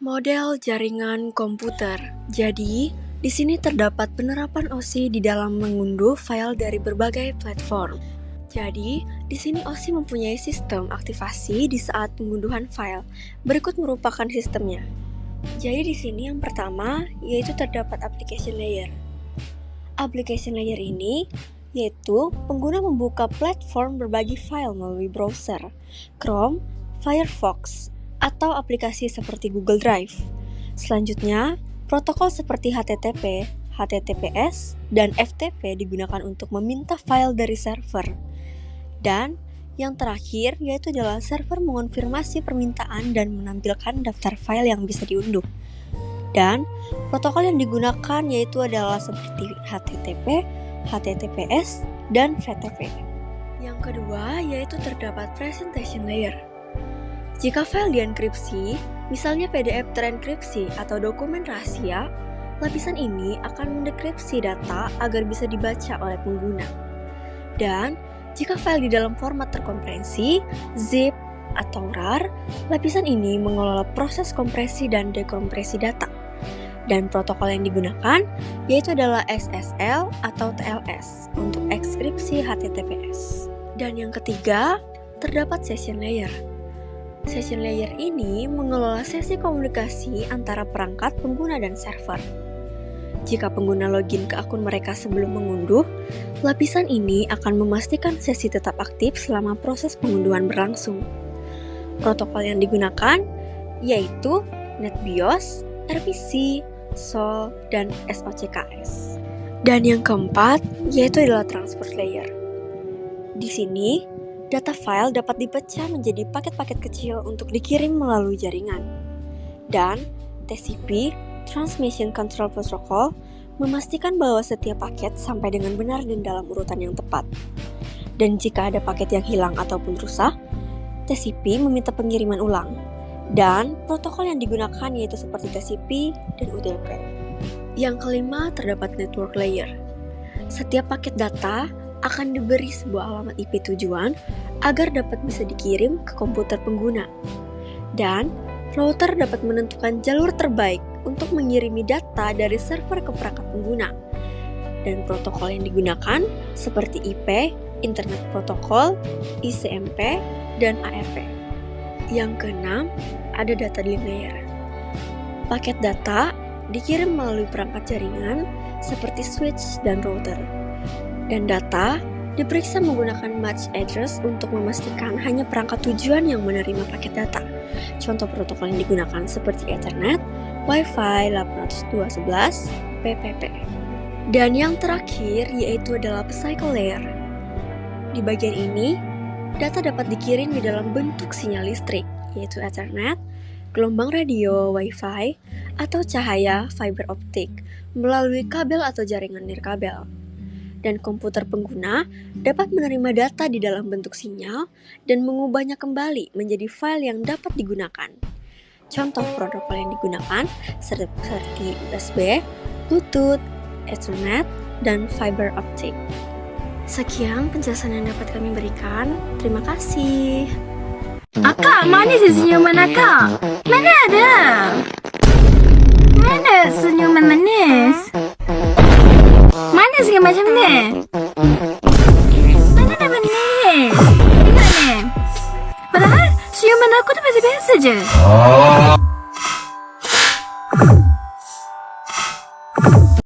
Model jaringan komputer. Jadi, di sini terdapat penerapan OSI di dalam mengunduh file dari berbagai platform. Jadi, di sini OSI mempunyai sistem aktivasi di saat pengunduhan file. Berikut merupakan sistemnya. Jadi di sini yang pertama yaitu terdapat application layer. Application layer ini yaitu pengguna membuka platform berbagi file melalui browser, Chrome, Firefox, atau aplikasi seperti Google Drive. Selanjutnya, protokol seperti HTTP, HTTPS, dan FTP digunakan untuk meminta file dari server. Dan yang terakhir yaitu adalah server mengonfirmasi permintaan dan menampilkan daftar file yang bisa diunduh. Dan protokol yang digunakan yaitu adalah seperti HTTP, HTTPS, dan FTP. Yang kedua yaitu terdapat presentation layer. Jika file dienkripsi, misalnya PDF terenkripsi atau dokumen rahasia, lapisan ini akan mendekripsi data agar bisa dibaca oleh pengguna. Dan jika file di dalam format terkompresi, zip, atau RAR, lapisan ini mengelola proses kompresi dan dekompresi data. Dan protokol yang digunakan yaitu adalah SSL atau TLS untuk ekskripsi HTTPS. Dan yang ketiga, terdapat session layer. Session layer ini mengelola sesi komunikasi antara perangkat pengguna dan server. Jika pengguna login ke akun mereka sebelum mengunduh, lapisan ini akan memastikan sesi tetap aktif selama proses pengunduhan berlangsung. Protokol yang digunakan yaitu NetBIOS, RPC, SOL, dan SOCKS. Dan yang keempat yaitu adalah transport layer. Di sini, data file dapat dipecah menjadi paket-paket kecil untuk dikirim melalui jaringan. Dan TCP, Transmission Control Protocol, memastikan bahwa setiap paket sampai dengan benar dan dalam urutan yang tepat. Dan jika ada paket yang hilang ataupun rusak, TCP meminta pengiriman ulang. Dan protokol yang digunakan yaitu seperti TCP dan UDP. Yang kelima terdapat network layer. Setiap paket data akan diberi sebuah alamat IP tujuan agar dapat bisa dikirim ke komputer pengguna. Dan router dapat menentukan jalur terbaik untuk mengirimi data dari server ke perangkat pengguna. Dan protokol yang digunakan seperti IP, Internet Protocol, ICMP, dan ARP. Yang keenam, ada data link layer. Paket data dikirim melalui perangkat jaringan seperti switch dan router. Dan data diperiksa menggunakan match address untuk memastikan hanya perangkat tujuan yang menerima paket data. Contoh protokol yang digunakan seperti Ethernet, Wi-Fi 802.11, PPP. Dan yang terakhir yaitu adalah physical layer. Di bagian ini, data dapat dikirim di dalam bentuk sinyal listrik, yaitu Ethernet, gelombang radio, Wi-Fi, atau cahaya fiber optik melalui kabel atau jaringan nirkabel. Dan komputer pengguna dapat menerima data di dalam bentuk sinyal dan mengubahnya kembali menjadi file yang dapat digunakan. Contoh protokol yang digunakan seperti USB, Bluetooth, Ethernet, dan fiber optik. Sekian penjelasan yang dapat kami berikan. Terima kasih. Akak, mana sih senyuman akak? Mana ada? Mana senyuman manis? Mana sih macam ni? Mana dah manis? Tengok ni. Padahal senyuman aku tu biasa-biasa je.